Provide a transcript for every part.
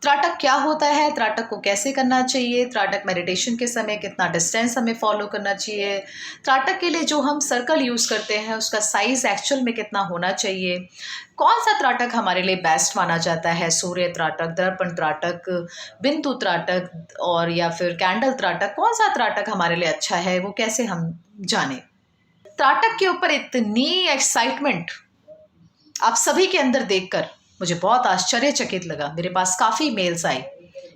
त्राटक क्या होता है, त्राटक को कैसे करना चाहिए, त्राटक मेडिटेशन के समय कितना डिस्टेंस हमें फॉलो करना चाहिए, त्राटक के लिए जो हम सर्कल यूज़ करते हैं उसका साइज़ एक्चुअल में कितना होना चाहिए, कौन सा त्राटक हमारे लिए बेस्ट माना जाता है, सूर्य त्राटक, दर्पण त्राटक, बिंदु त्राटक और या फिर कैंडल त्राटक, कौन सा त्राटक हमारे लिए अच्छा है, वो कैसे हम जाने। त्राटक के ऊपर इतनी एक्साइटमेंट आप सभी के अंदर देखकर मुझे बहुत आश्चर्यचकित लगा। मेरे पास काफ़ी मेल्स आई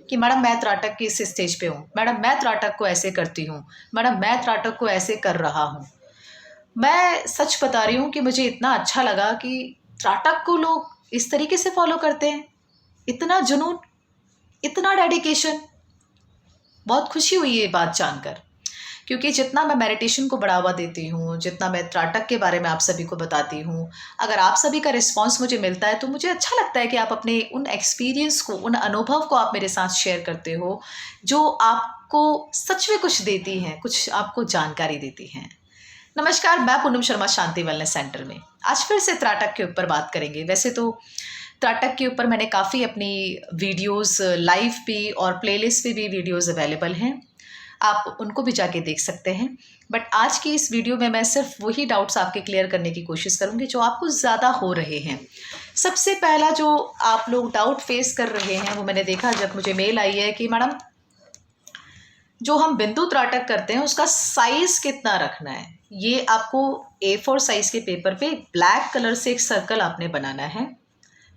कि मैडम मैं त्राटक की इस स्टेज पे हूँ, मैडम मैं त्राटक को ऐसे करती हूँ, मैडम मैं त्राटक को ऐसे कर रहा हूँ। मैं सच बता रही हूँ कि मुझे इतना अच्छा लगा कि त्राटक को लोग इस तरीके से फॉलो करते हैं, इतना जुनून, इतना डेडिकेशन। बहुत खुशी हुई ये बात जानकर, क्योंकि जितना मैं मेडिटेशन को बढ़ावा देती हूँ, जितना मैं त्राटक के बारे में आप सभी को बताती हूँ, अगर आप सभी का रिस्पांस मुझे मिलता है तो मुझे अच्छा लगता है कि आप अपने उन एक्सपीरियंस को, उन अनुभव को आप मेरे साथ शेयर करते हो, जो आपको सच में कुछ देती हैं, कुछ आपको जानकारी देती हैं। नमस्कार, मैं पूनम शर्मा, शांति वेलनेस सेंटर में। आज फिर से त्राटक के ऊपर बात करेंगे। वैसे तो त्राटक के ऊपर मैंने काफ़ी अपनी वीडियोस लाइव भी और प्लेलिस्ट पे भी वीडियोस अवेलेबल हैं, आप उनको भी जाके देख सकते हैं। बट आज की इस वीडियो में मैं सिर्फ वही डाउट्स आपके क्लियर करने की कोशिश करूँगी जो आपको ज़्यादा हो रहे हैं। सबसे पहला जो आप लोग डाउट फेस कर रहे हैं वो मैंने देखा जब मुझे मेल आई है कि मैडम जो हम बिंदु त्राटक करते हैं उसका साइज़ कितना रखना है। ये आपको A4 साइज़ के पेपर पे ब्लैक कलर से एक सर्कल आपने बनाना है।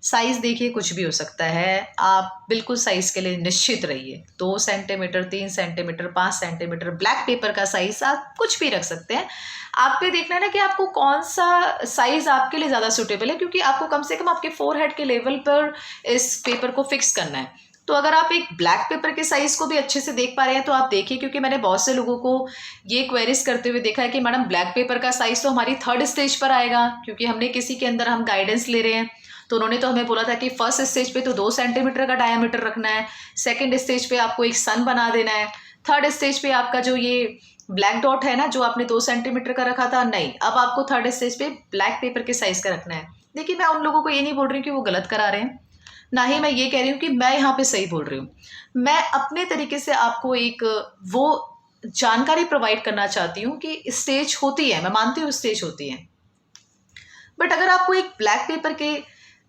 साइज़ देखिए कुछ भी हो सकता है, आप बिल्कुल साइज़ के लिए निश्चित रहिए। 2 centimetre, 3 centimetre, 5 centimetre black pepper का साइज़ आप कुछ भी रख सकते हैं। आप पे देखना है ना कि आपको कौन सा साइज़ आपके लिए ज़्यादा सूटेबल है, क्योंकि आपको कम से कम आपके फोरहेड के लेवल पर इस पेपर को फिक्स करना है। तो अगर आप एक ब्लैक पेपर के साइज़ को भी अच्छे से देख पा रहे हैं तो आप देखिए, क्योंकि मैंने बहुत से लोगों को ये क्वेरीज करते हुए देखा है कि मैडम ब्लैक पेपर का साइज़ तो हमारी 3rd स्टेज पर आएगा, क्योंकि हमने किसी के अंदर हम गाइडेंस ले रहे हैं तो उन्होंने तो हमें बोला था कि फर्स्ट स्टेज पे तो 2 सेंटीमीटर का डायमीटर रखना है, सेकंड स्टेज पे आपको एक सन बना देना है, थर्ड स्टेज पे आपका जो ये ब्लैक डॉट है ना जो आपने 2 सेंटीमीटर का रखा था, नहीं, अब आपको थर्ड स्टेज पे ब्लैक पेपर के साइज़ का रखना है। देखिए, मैं उन लोगों को ये नहीं बोल रही हूँ कि वो गलत करा रहे हैं, ना ही मैं ये कह रही हूँ कि मैं यहाँ पे सही बोल रही हूँ। मैं अपने तरीके से आपको एक वो जानकारी प्रोवाइड करना चाहती हूँ कि स्टेज होती है, मैं मानती हूँ स्टेज होती है, बट अगर आपको एक ब्लैक पेपर के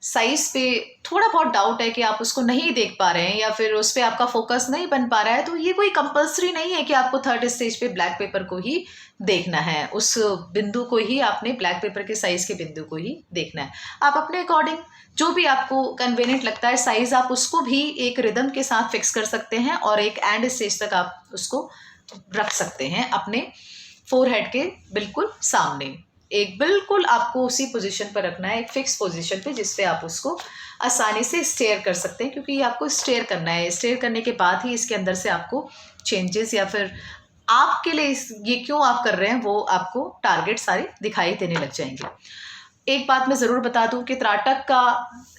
साइज पे थोड़ा बहुत डाउट है कि आप उसको नहीं देख पा रहे हैं या फिर उस पर आपका फोकस नहीं बन पा रहा है, तो ये कोई कंपल्सरी नहीं है कि आपको थर्ड स्टेज पे ब्लैक पेपर को ही देखना है, उस बिंदु को ही आपने ब्लैक पेपर के साइज के बिंदु को ही देखना है। आप अपने अकॉर्डिंग जो भी आपको कन्वीनियंट लगता है साइज, आप उसको भी एक रिदम के साथ फिक्स कर सकते हैं और एक एंड स्टेज तक आप उसको रख सकते हैं अपने फोरहेड के बिल्कुल सामने। एक बिल्कुल आपको उसी पोजीशन पर रखना है, एक फिक्स पोजीशन पे, जिससे आप उसको आसानी से स्टेयर कर सकते हैं, क्योंकि ये आपको स्टेयर करना है। स्टेयर करने के बाद ही इसके अंदर से आपको चेंजेस या फिर आपके लिए ये क्यों आप कर रहे हैं वो आपको टारगेट सारे दिखाई देने लग जाएंगे। एक बात मैं ज़रूर बता दूं कि त्राटक का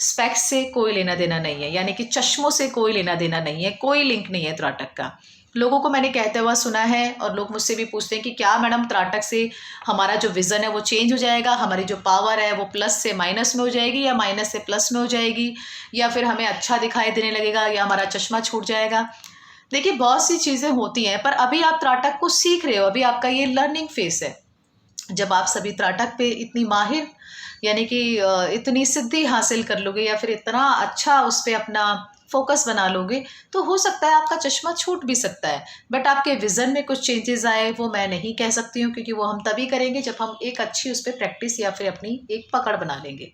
स्पेक्स से कोई लेना देना नहीं है, यानी कि चश्मों से कोई लेना देना नहीं है, कोई लिंक नहीं है त्राटक का। लोगों को मैंने कहते हुआ सुना है और लोग मुझसे भी पूछते हैं कि क्या मैडम त्राटक से हमारा जो विज़न है वो चेंज हो जाएगा, हमारी जो पावर है वो प्लस से माइनस में हो जाएगी या माइनस से प्लस में हो जाएगी, या फिर हमें अच्छा दिखाई देने लगेगा या हमारा चश्मा छूट जाएगा। देखिए, बहुत सी चीज़ें होती हैं, पर अभी आप त्राटक को सीख रहे हो, अभी आपका ये लर्निंग फेस है। जब आप सभी त्राटक पे इतनी माहिर यानी कि इतनी सिद्धि हासिल कर लोगे या फिर इतना अच्छा उस पर अपना फोकस बना लोगे, तो हो सकता है आपका चश्मा छूट भी सकता है, बट आपके विज़न में कुछ चेंजेस आए वो मैं नहीं कह सकती हूँ, क्योंकि वो हम तभी करेंगे जब हम एक अच्छी उस पर प्रैक्टिस या फिर अपनी एक पकड़ बना लेंगे।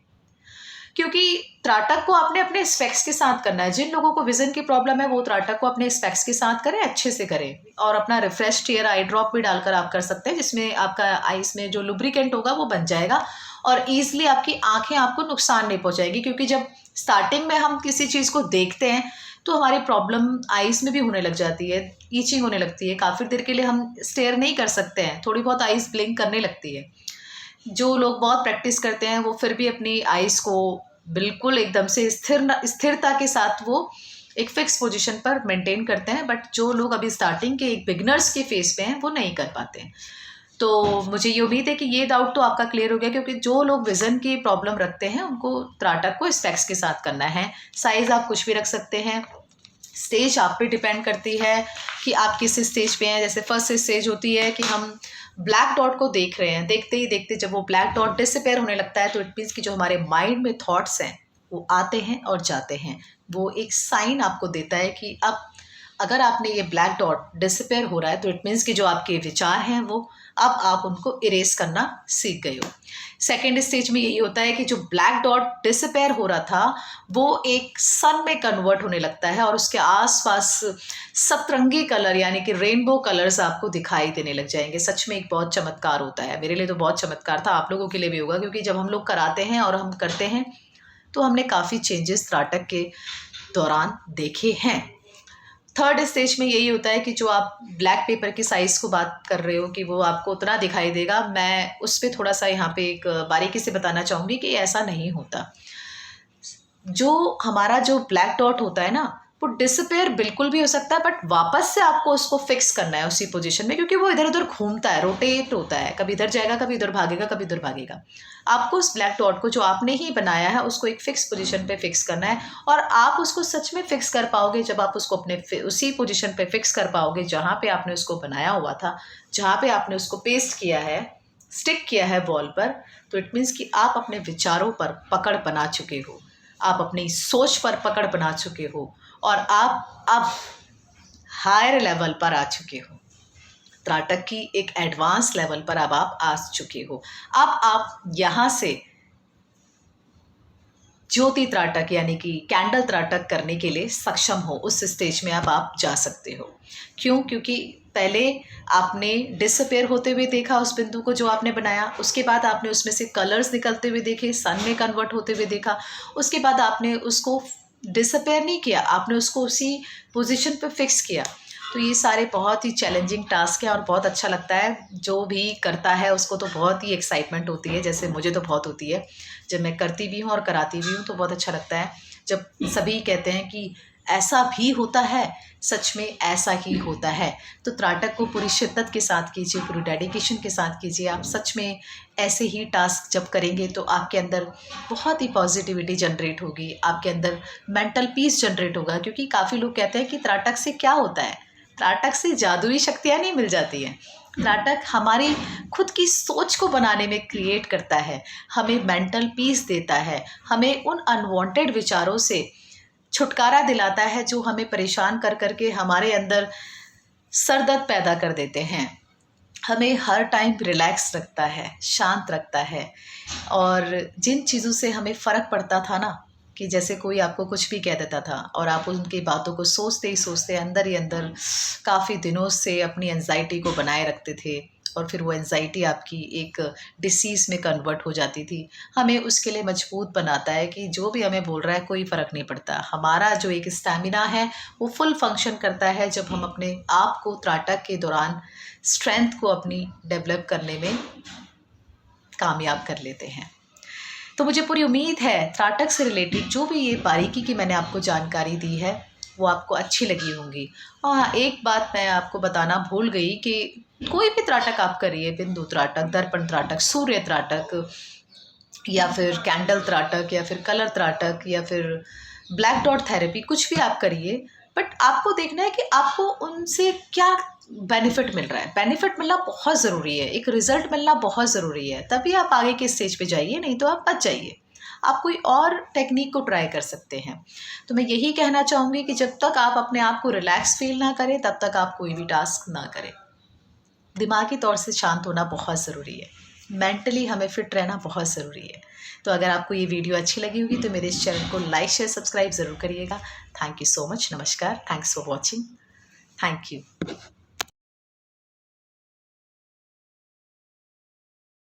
क्योंकि त्राटक को आपने अपने स्पेक्स के साथ करना है। जिन लोगों को विजन की प्रॉब्लम है वो त्राटक को अपने स्पेक्स के साथ करें, अच्छे से करें, और अपना रिफ्रेश टीयर आई ड्रॉप भी डालकर आप कर सकते हैं, जिसमें आपका आईज में जो लुब्रिकेंट होगा वो बन जाएगा और ईजिली आपकी आंखें आपको नुकसान नहीं पहुंचाएगी। क्योंकि जब स्टार्टिंग में हम किसी चीज़ को देखते हैं तो हमारी प्रॉब्लम आईज में भी होने लग जाती है, ईचिंग होने लगती है, काफ़ी देर के लिए हम स्टेयर नहीं कर सकते हैं, थोड़ी बहुत आईज ब्लिंक करने लगती है। जो लोग बहुत प्रैक्टिस करते हैं वो फिर भी अपनी आईज को बिल्कुल एकदम से स्थिरता के साथ वो एक फिक्स पोजीशन पर मेंटेन करते हैं, बट जो लोग अभी स्टार्टिंग के एक बिगनर्स के फेस पे हैं वो नहीं कर पाते हैं। तो मुझे ये उम्मीद है कि ये डाउट तो आपका क्लियर हो गया, क्योंकि जो लोग विज़न की प्रॉब्लम रखते हैं उनको त्राटक को स्पेक्स के साथ करना है। साइज़ आप कुछ भी रख सकते हैं। स्टेज आप पे डिपेंड करती है कि आप किस स्टेज पे हैं। जैसे फर्स्ट स्टेज होती है कि हम ब्लैक डॉट को देख रहे हैं, देखते ही देखते जब वो ब्लैक डॉट डिसअपेयर होने लगता है तो इट मीन्स कि जो हमारे माइंड में थॉट्स हैं वो आते हैं और जाते हैं। वो एक साइन आपको देता है कि अब अगर आपने ये ब्लैक डॉट डिसअपेयर हो रहा है तो इट मीन्स कि जो आपके विचार हैं वो अब आप उनको इरेज करना सीख गए हो। सेकेंड स्टेज में यही होता है कि जो ब्लैक डॉट डिसअपेयर हो रहा था वो एक सन में कन्वर्ट होने लगता है और उसके आसपास सतरंगी कलर यानी कि रेनबो कलर्स आपको दिखाई देने लग जाएंगे। सच में एक बहुत चमत्कार होता है। मेरे लिए तो बहुत चमत्कार था, आप लोगों के लिए भी होगा, क्योंकि जब हम लोग कराते हैं और हम करते हैं तो हमने काफ़ी चेंजेस त्राटक के दौरान देखे हैं। थर्ड स्टेज में यही होता है कि जो आप ब्लैक पेपर की साइज़ को बात कर रहे हो कि वो आपको उतना दिखाई देगा, मैं उस पर थोड़ा सा यहाँ पे एक बारीकी से बताना चाहूँगी कि ऐसा नहीं होता। जो हमारा जो ब्लैक डॉट होता है ना वो डिसअपेयर बिल्कुल भी हो सकता है, बट वापस से आपको उसको फिक्स करना है उसी पोजीशन में, क्योंकि वो इधर उधर घूमता है, रोटेट होता है, कभी इधर जाएगा, कभी इधर भागेगा, कभी इधर भागेगा। आपको उस ब्लैक डॉट को जो आपने ही बनाया है उसको एक फिक्स पोजीशन पे फिक्स करना है, और आप उसको सच में फिक्स कर पाओगे जब आप उसको अपने उसी पोजीशन पे फिक्स कर पाओगे जहाँ पे आपने उसको बनाया हुआ था, जहाँ पे आपने उसको पेस्ट किया है, स्टिक किया है वॉल पर। तो इट मीन्स कि आप अपने विचारों पर पकड़ बना चुके हो, आप अपनी सोच पर पकड़ बना चुके हो और आप अब हायर लेवल पर आ चुके हो। त्राटक की एक एडवांस लेवल पर अब आप आ चुके हो। अब आप यहाँ से ज्योति त्राटक यानी कि कैंडल त्राटक करने के लिए सक्षम हो। उस स्टेज में अब आप जा सकते हो। क्यों? क्योंकि पहले आपने डिसअपेयर होते हुए देखा उस बिंदु को जो आपने बनाया, उसके बाद आपने उसमें से कलर्स निकलते हुए देखे, सन में कन्वर्ट होते हुए देखा, उसके बाद आपने उसको डिसअपेयर नहीं किया, आपने उसको उसी पोजीशन पे फिक्स किया। तो ये सारे बहुत ही चैलेंजिंग टास्क हैं और बहुत अच्छा लगता है। जो भी करता है उसको तो बहुत ही एक्साइटमेंट होती है, जैसे मुझे तो बहुत होती है। जब मैं करती भी हूँ और कराती भी हूँ तो बहुत अच्छा लगता है जब सभी कहते हैं कि ऐसा भी होता है, सच में ऐसा ही होता है। तो त्राटक को पूरी शिद्दत के साथ कीजिए, पूरी डेडिकेशन के साथ कीजिए। आप सच में ऐसे ही टास्क जब करेंगे तो आपके अंदर बहुत ही पॉजिटिविटी जनरेट होगी, आपके अंदर मेंटल पीस जनरेट होगा। क्योंकि काफ़ी लोग कहते हैं कि त्राटक से क्या होता है, त्राटक से जादुई शक्तियाँ नहीं मिल जाती हैं। त्राटक हमारी खुद की सोच को बनाने में क्रिएट करता है, हमें मेंटल पीस देता है, हमें उन अनवांटेड विचारों से छुटकारा दिलाता है जो हमें परेशान कर करके हमारे अंदर सरदर्द पैदा कर देते हैं। हमें हर टाइम रिलैक्स रखता है, शांत रखता है। और जिन चीज़ों से हमें फ़र्क पड़ता था ना, कि जैसे कोई आपको कुछ भी कह देता था और आप उनकी बातों को सोचते ही सोचते अंदर ही अंदर काफ़ी दिनों से अपनी एंजाइटी को बनाए रखते थे और फिर वो एंजाइटी आपकी एक डिसीज़ में कन्वर्ट हो जाती थी। हमें उसके लिए मजबूत बनाता है कि जो भी हमें बोल रहा है कोई फ़र्क नहीं पड़ता। हमारा जो एक स्टैमिना है वो फुल फंक्शन करता है जब हम अपने आप को त्राटक के दौरान स्ट्रेंथ को अपनी डेवलप करने में कामयाब कर लेते हैं। तो मुझे पूरी उम्मीद है त्राटक से रिलेटेड जो भी ये बारीकी की मैंने आपको जानकारी दी है वो आपको अच्छी लगी होंगी। और हाँ, एक बात मैं आपको बताना भूल गई कि कोई भी त्राटक आप करिए, बिंदु त्राटक, दर्पण त्राटक, सूर्य त्राटक या फिर कैंडल त्राटक या फिर कलर त्राटक या फिर ब्लैक डॉट थेरेपी, कुछ भी आप करिए, बट आपको देखना है कि आपको उनसे क्या बेनिफिट मिल रहा है। बेनिफिट मिलना बहुत ज़रूरी है, एक रिजल्ट मिलना बहुत ज़रूरी है, तभी आप आगे के स्टेज पे जाइए, नहीं तो आप बच जाइए। आप कोई और टेक्निक को ट्राई कर सकते हैं। तो मैं यही कहना चाहूँगी कि जब तक आप अपने आप को रिलैक्स फील ना करें तब तक आप कोई भी टास्क ना करें। दिमागी तौर से शांत होना बहुत ज़रूरी है, मेंटली हमें फिट रहना बहुत ज़रूरी है। तो अगर आपको ये वीडियो अच्छी लगी होगी तो मेरे इस चैनल को लाइक शेयर सब्सक्राइब ज़रूर करिएगा। Thank you so much. नमस्कार। Thanks for watching. Thank you.